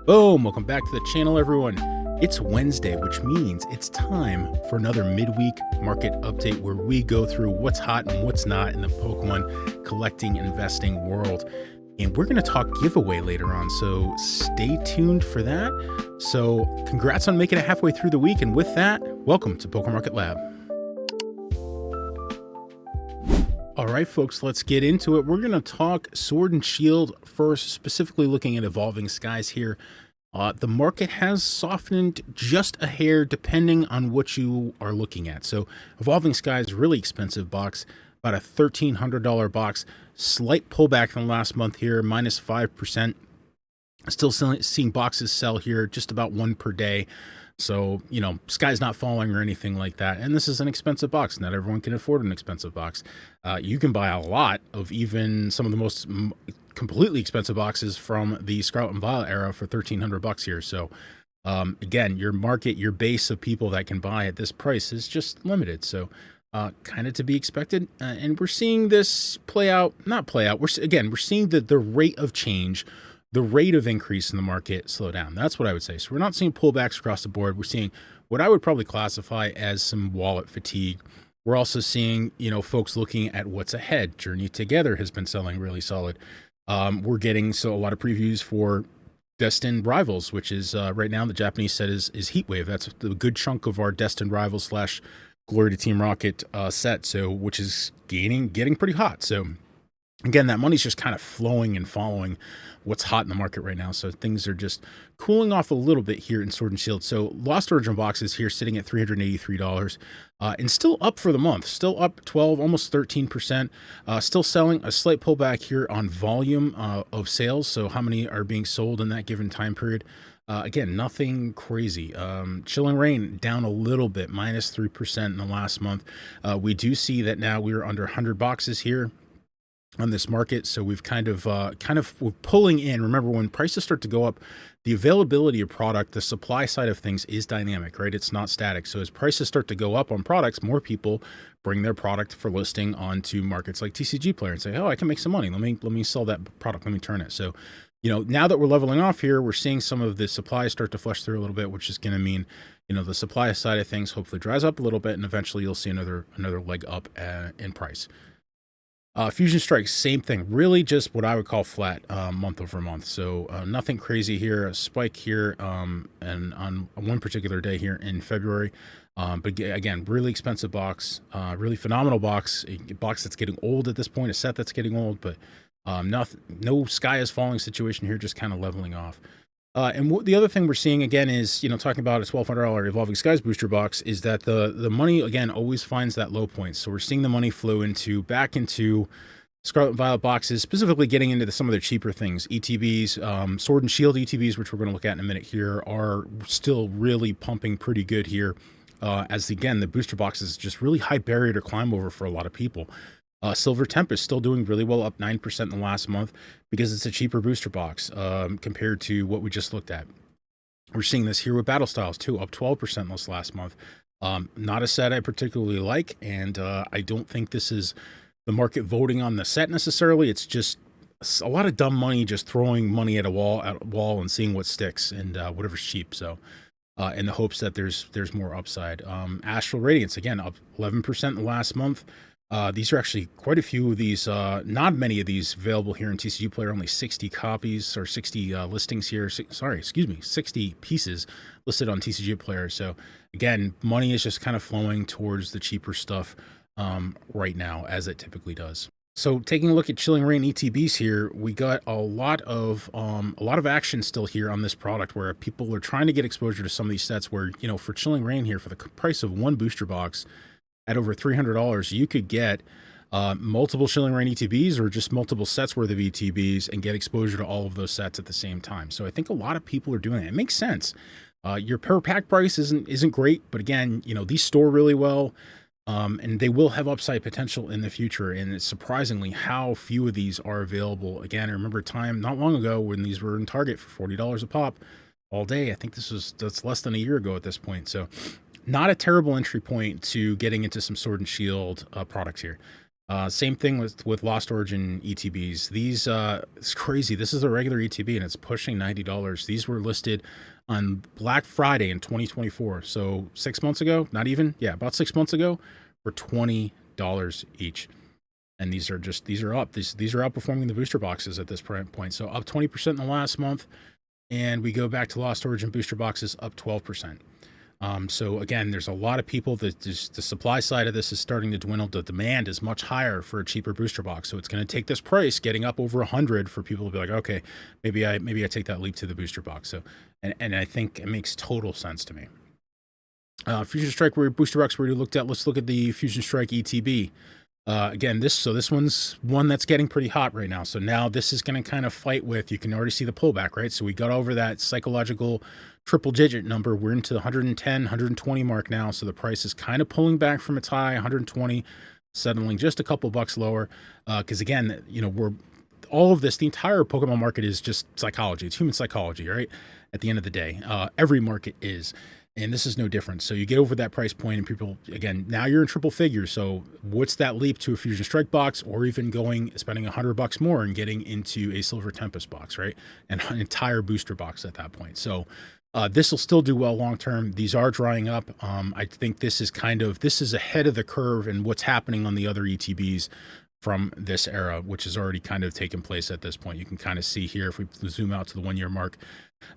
Boom! Welcome back to the channel, everyone. It's Wednesday, which means it's time for another midweek market update where we go through what's hot and what's not in the Pokemon collecting, investing world. And we're going to talk giveaway later on, so stay tuned for that. So congrats on making it halfway through the week. And with that, welcome to PokeMarketLab. All right, folks, let's get into it. We're going to talk Sword and Shield first, specifically looking at Evolving Skies here. The market has softened just a hair depending on what you are looking at. So Evolving Skies, really expensive box, about a $1,300 box. Slight pullback from last month here, minus 5%. Still seeing boxes sell here, just about one per day. So, you know, sky's not falling or anything like that. And this is an expensive box. Not everyone can afford an expensive box. You can buy a lot of even some of the most completely expensive boxes from the Scarlet and Violet era for $1,300 here. So, again, your market, your base of people that can buy at this price is just limited. So, kind of to be expected. And we're seeing this play out, not play out. We're seeing the rate of change, the rate of increase in the market slow down. That's what I would say. So we're not seeing pullbacks across the board. We're seeing what I would probably classify as some wallet fatigue. We're also seeing, you know, folks looking at what's ahead. Journey Together has been selling really solid. We're getting a lot of previews for Destined Rivals, which is right now the Japanese set is Heatwave. That's a good chunk of our Destined Rivals / Glory to Team Rocket set. So which is getting pretty hot. So again, that money's just kind of flowing and following what's hot in the market right now. So things are just cooling off a little bit here in Sword and Shield. So Lost Origin boxes here sitting at $383 and still up for the month, still up 12, almost 13%, still selling. A slight pullback here on volume of sales. So how many are being sold in that given time period? Again, nothing crazy. Chilling Reign down a little bit, minus 3% in the last month. We do see that now we're under 100 boxes here on this market. So we've we're pulling in. Remember, when prices start to go up, the availability of product, the supply side of things is dynamic, right? It's not static. So as prices start to go up on products, more people bring their product for listing onto markets like TCG Player and say, oh, I can make some money. Let me sell that product. Let me turn it. So, you know, now that we're leveling off here, we're seeing some of the supply start to flush through a little bit, which is going to mean, you know, the supply side of things hopefully dries up a little bit, and eventually you'll see another leg up in price. Fusion Strike, same thing. Really just what I would call flat month over month. So nothing crazy here. A spike here and on one particular day here in February. But again, really expensive box, really phenomenal box. A box that's getting old at this point, a set that's getting old, but no sky is falling situation here, just kind of leveling off. And the other thing we're seeing again is, you know, talking about a $1,200 Evolving Skies booster box, is that the money again always finds that low point. So we're seeing the money flow back into Scarlet and Violet boxes, specifically getting into some of their cheaper things. ETBs, Sword and Shield ETBs, which we're going to look at in a minute here, are still really pumping pretty good here. As again, the booster box is just really high barrier to climb over for a lot of people. Silver Tempest still doing really well, up 9% in the last month because it's a cheaper booster box compared to what we just looked at. We're seeing this here with Battle Styles too, up 12% this last month. Not a set I particularly like, and I don't think this is the market voting on the set necessarily. It's just a lot of dumb money just throwing money at a wall and seeing what sticks and whatever's cheap. So in the hopes that there's more upside. Astral Radiance, again, up 11% in the last month. These are actually quite a few of these, not many of these available here in TCG Player, only 60 copies or 60 listings here. 60 pieces listed on TCG Player. So again, money is just kind of flowing towards the cheaper stuff right now, as it typically does. So taking a look at Chilling Reign ETBs here, we got a lot of action still here on this product, where people are trying to get exposure to some of these sets where, you know, for Chilling Reign here, for the price of one booster box, at over $300, you could get multiple Chilling Reign ETBs or just multiple sets worth of ETBs and get exposure to all of those sets at the same time. So I think a lot of people are doing it. It makes sense. Your per pack price isn't great, but again, you know, these store really well, and they will have upside potential in the future. And it's surprisingly how few of these are available. Again, I remember a time not long ago when these were in Target for $40 a pop all day. I think that's less than a year ago at this point. So not a terrible entry point to getting into some Sword and Shield products here. Same thing with Lost Origin ETBs. These it's crazy. This is a regular ETB and it's pushing $90. These were listed on Black Friday in 2024. So 6 months ago, not even, yeah, about 6 months ago, for $20 each. And these are up. These are outperforming the booster boxes at this point. So up 20% in the last month, and we go back to Lost Origin booster boxes up 12%. So again, there's a lot of people that the supply side of this is starting to dwindle. The demand is much higher for a cheaper booster box. So it's going to take this price getting up over 100 for people to be like, okay, maybe I take that leap to the booster box. So, and I think it makes total sense to me. Fusion Strike booster box we already looked at. Let's look at the Fusion Strike ETB. Again, this one's one that's getting pretty hot right now. So now this is going to kind of fight with, you can already see the pullback, right? So we got over that psychological triple digit number. We're into the 110, 120 mark now. So the price is kind of pulling back from its high, 120, settling just a couple bucks lower. Because again, all of this, the entire Pokemon market is just psychology. It's human psychology, right? At the end of the day, every market is. And this is no different. So you get over that price point and people, again, now you're in triple figures. So what's that leap to a Fusion Strike box, or even spending $100 more and getting into a Silver Tempest box, right? And an entire booster box at that point. So this will still do well long-term. These are drying up. I think this is ahead of the curve and what's happening on the other ETBs from this era, which has already kind of taken place at this point. You can kind of see here, if we zoom out to the 1 year mark,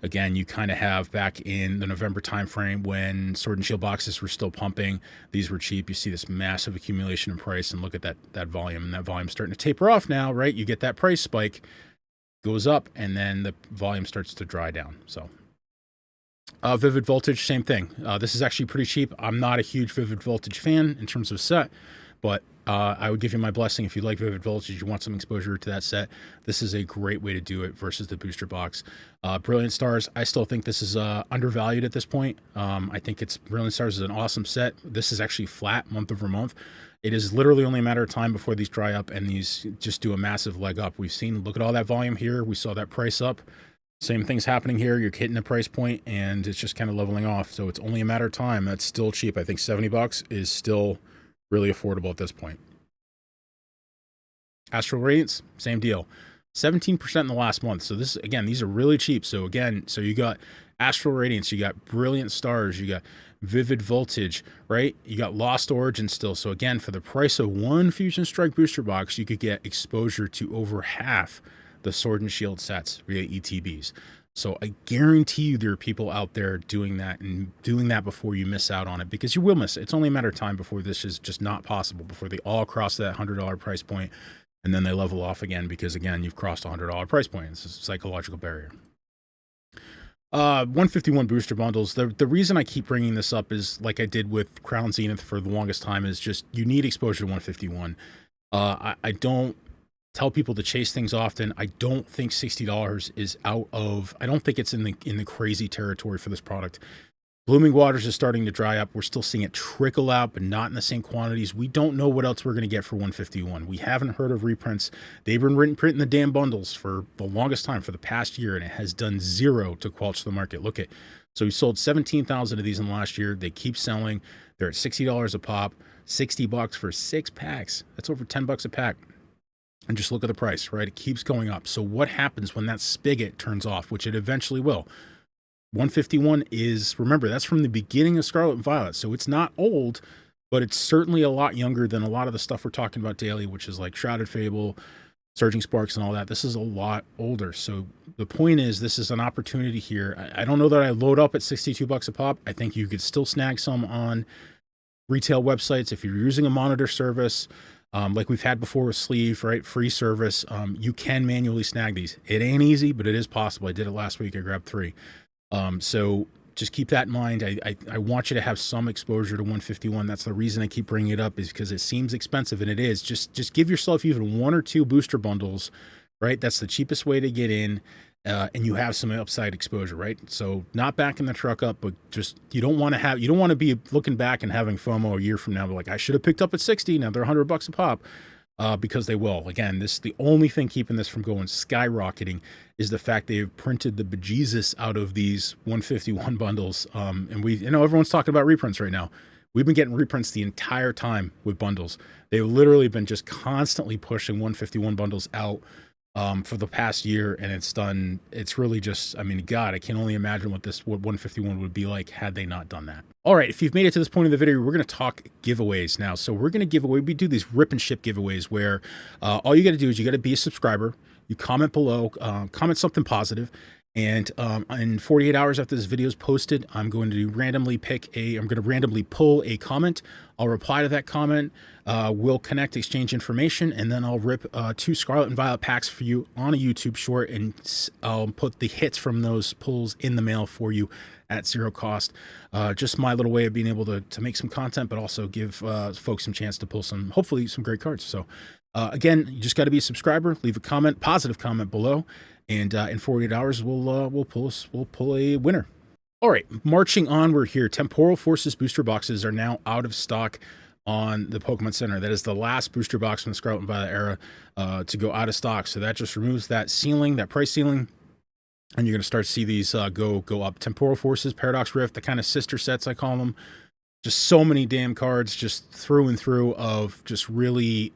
again, you kind of have back in the November timeframe when Sword and Shield boxes were still pumping. These were cheap. You see this massive accumulation in price, and look at that volume. And that volume's starting to taper off now, right? You get that price spike, goes up, and then the volume starts to dry down. So Vivid Voltage, same thing. This is actually pretty cheap. I'm not a huge Vivid Voltage fan in terms of set, but I would give you my blessing if you like Vivid Voltage, you want some exposure to that set. This is a great way to do it versus the booster box. Brilliant Stars, I still think this is undervalued at this point. I think Brilliant Stars is an awesome set. This is actually flat month over month. It is literally only a matter of time before these dry up and these just do a massive leg up. Look at all that volume here. We saw that price up. Same thing's happening here. You're hitting a price point and it's just kind of leveling off. So it's only a matter of time. That's still cheap. I think $70 is still really affordable at this point. Astral Radiance, same deal. 17% in the last month. So this, again, these are really cheap. So again, you got Astral Radiance, you got Brilliant Stars, you got Vivid Voltage, right? You got Lost Origin still. So again, for the price of one Fusion Strike booster box, you could get exposure to over half the Sword and Shield sets via ETBs. So I guarantee you there are people out there doing that and doing that before you miss out on it, because you will miss it. It's only a matter of time before this is just not possible, before they all cross that $100 price point and then they level off again because, again, you've crossed a $100 price point. It's a psychological barrier. 151 booster bundles. The reason I keep bringing this up is, like I did with Crown Zenith for the longest time, is just you need exposure to 151. I don't tell people to chase things often. I don't think $60 is out of, I don't think it's in the crazy territory for this product. Blooming Waters is starting to dry up. We're still seeing it trickle out, but not in the same quantities. We don't know what else we're going to get for 151. We haven't heard of reprints. They've been printing the damn bundles for the longest time, for the past year, and it has done zero to squelch the market. So we sold 17,000 of these in the last year. They keep selling. They're at $60 a pop, $60 for 6 packs. That's over $10 a pack. And just look at the price, right? It keeps going up. So what happens when that spigot turns off, which it eventually will? 151 is, remember, that's from the beginning of Scarlet and Violet. So it's not old, but it's certainly a lot younger than a lot of the stuff we're talking about daily, which is like Shrouded Fable, Surging Sparks, and all that. This is a lot older. So the point is, this is an opportunity here. I don't know that I load up at $62 a pop. I think you could still snag some on retail websites if you're using a monitor service. Like we've had before with Sleeve, right? Free service. You can manually snag these. It ain't easy, but it is possible. I did it last week. I grabbed 3. So just keep that in mind. I want you to have some exposure to 151. That's the reason I keep bringing it up, is because it seems expensive, and it is. Just give yourself even 1 or 2 booster bundles, right? That's the cheapest way to get in, and you have some upside exposure, right? So not backing the truck up, but just you don't want to be looking back and having FOMO a year from now, but like, I should have picked up at 60. Now they're $100 a pop. Because they will. Again, the only thing keeping this from going skyrocketing is the fact they've printed the bejesus out of these 151 bundles. And everyone's talking about reprints right now. We've been getting reprints the entire time with bundles. They've literally been just constantly pushing 151 bundles out for the past year, and it's really just, I mean, God, I can only imagine what 151 would be like had they not done that. All right, if you've made it to this point in the video, we're going to talk giveaways now. So we're going to give away, we do these rip and ship giveaways where all you got to do is you got to be a subscriber, you comment below, comment something positive, and in 48 hours after this video is posted, I'm going to randomly pull a comment. I'll reply to that comment. We'll connect, exchange information, and then I'll rip 2 Scarlet and Violet packs for you on a YouTube short, and I'll put the hits from those pulls in the mail for you at 0 cost. Just my little way of being able to make some content, but also give folks some chance to pull hopefully some great cards. So again, you just got to be a subscriber, leave a comment, positive comment below, and in 48 hours we'll pull a winner. All right, marching onward here. Temporal Forces booster boxes are now out of stock on the Pokemon Center. That is the last booster box from the Scarlet and Violet era to go out of stock. So that just removes that ceiling, that price ceiling, and you're going to start to see these go up. Temporal Forces, Paradox Rift, the kind of sister sets I call them. Just so many damn cards, just through and through, of just really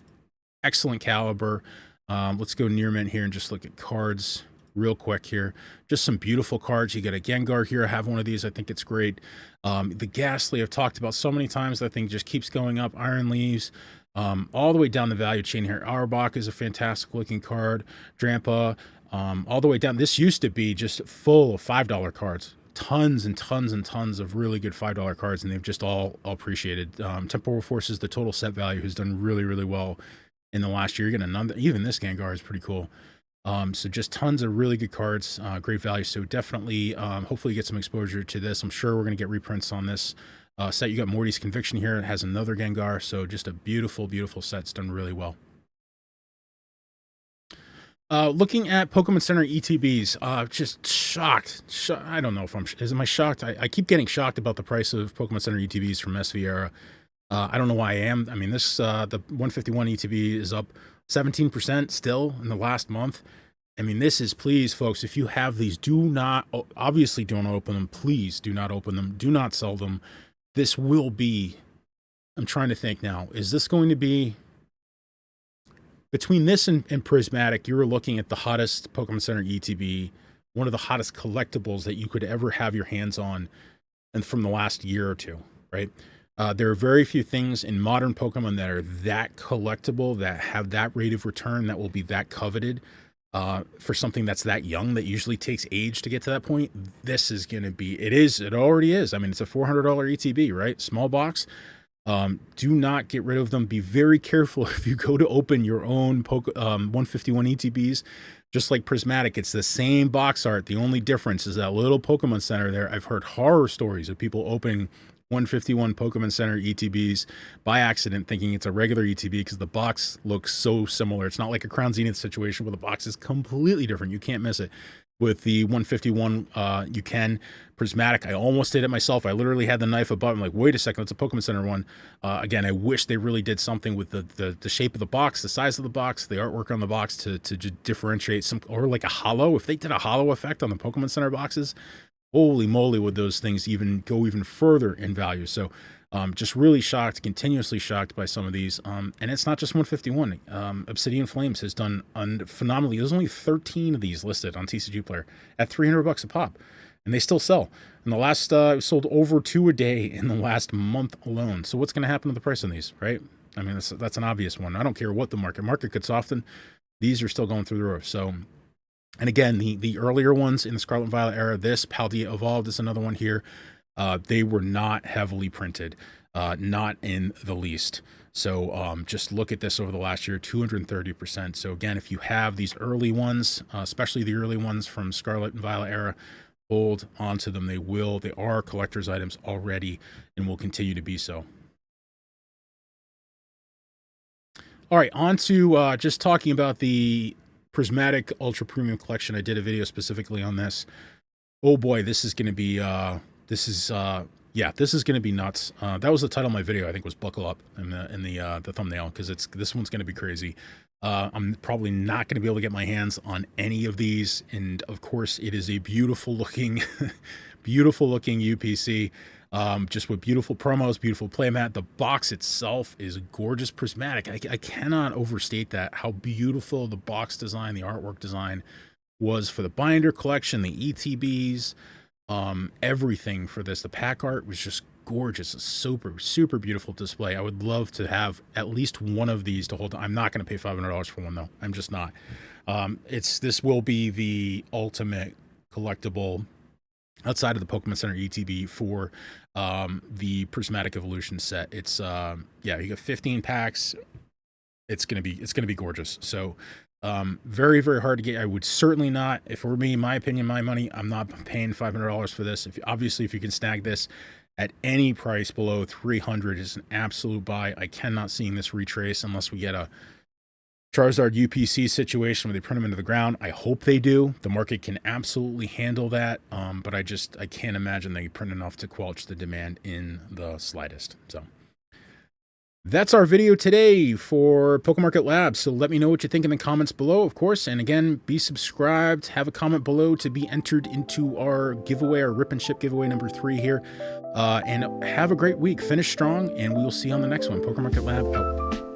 excellent caliber. Let's go near mint here and just look at cards real quick here. Just some beautiful cards. You get a Gengar here. I have one of these. I think it's great. The Ghastly I've talked about so many times. That thing just keeps going up. Iron Leaves, all the way down the value chain here. Auerbach is a fantastic looking card. Drampa, all the way down. This used to be just full of $5 cards. Tons and tons and tons of really good $5 cards, and they've just all appreciated. Temporal Forces, the total set value, has done really, really well in the last year. You're gonna even this Gengar is pretty cool. So just tons of really good cards, great value. So definitely, hopefully you get some exposure to this. I'm sure we're going to get reprints on this set. You got Morty's Conviction here. It has another Gengar. So just a beautiful, beautiful set. It's done really well. Looking at Pokemon Center ETBs, just shocked. I don't know if am I shocked? I keep getting shocked about the price of Pokemon Center ETBs from SV era. I don't know why I am. I mean, this, the 151 ETB is up 17% still in the last month. I mean, this is, please, folks, if you have these, obviously don't open them. Please do not open them. Do not sell them. This will be, I'm trying to think now, is this going to be, between this and Prismatic, you were looking at the hottest Pokemon Center ETB, one of the hottest collectibles that you could ever have your hands on, and from the last year or two, right? There are very few things in modern Pokemon that are that collectible, that have that rate of return, that will be that coveted for something that's that young, that usually takes age to get to that point. This is going to be, it already is. I mean, it's a $400 ETB, right? Small box. Do not get rid of them. Be very careful if you go to open your own 151 ETBs. Just like Prismatic, it's the same box art. The only difference is that little Pokemon Center there. I've heard horror stories of people opening 151 Pokemon Center ETBs by accident, thinking it's a regular ETB because the box looks so similar. It's not like a Crown Zenith situation where the box is completely different. You can't miss it. With the 151, you can. Prismatic, I almost did it myself. I literally had the knife above. I'm like, wait a second, it's a Pokemon Center one. Again, I wish they really did something with the shape of the box, the size of the box, the artwork on the box to differentiate some, or like a hollow. If they did a hollow effect on the Pokemon Center boxes, holy moly, would those things go even further in value. So just really shocked, continuously shocked by some of these. And it's not just 151. Obsidian Flames has done phenomenally. There's only 13 of these listed on TCG Player at $300 a pop, and they still sell. And the last sold over 2 a day in the last month alone. So what's going to happen to the price on these, right? I mean, that's an obvious one. I don't care what the market could soften. These are still going through the roof. So, and again, the earlier ones in the Scarlet and Violet era, this Paldea Evolved is another one here. They were not heavily printed, not in the least. So just look at this over the last year, 230%. So again, if you have these early ones, especially the early ones from Scarlet and Violet era, hold onto them. They are collector's items already and will continue to be so. All right, on to just talking about the Prismatic Ultra Premium Collection. I did a video specifically on this. Oh boy, this is going to be, this is going to be nuts. That was the title of my video. I think was Buckle Up in the thumbnail, because this one's going to be crazy. I'm probably not going to be able to get my hands on any of these, and of course, it is a beautiful looking, beautiful looking UPC. just with beautiful promos, beautiful playmat. The box itself is gorgeous. Prismatic. I cannot overstate that, how beautiful the box design, the artwork design was for the binder collection, the ETBs, everything for this. The pack art was just gorgeous. A super beautiful display. I would love to have at least one of these to hold. I'm not going to pay $500 for one though. I'm just not. This will be the ultimate collectible outside of the Pokemon Center ETB for the Prismatic Evolution set. It's yeah, you got 15 packs. It's gonna be gorgeous. So very hard to get. I would certainly not, if it were me, my opinion, my money, I'm not paying $500 for this. Obviously, if you can snag this at any price below 300 is an absolute buy. I cannot see this retrace unless we get a Charizard UPC situation where they print them into the ground. I hope they do. The market can absolutely handle that, but I can't imagine they print enough to squelch the demand in the slightest. So that's our video today for PokeMarketLab. So let me know what you think in the comments below, of course. And again, be subscribed. Have a comment below to be entered into our giveaway, our Rip and Ship giveaway number 3 here. And have a great week. Finish strong, and we will see you on the next one. PokeMarketLab out.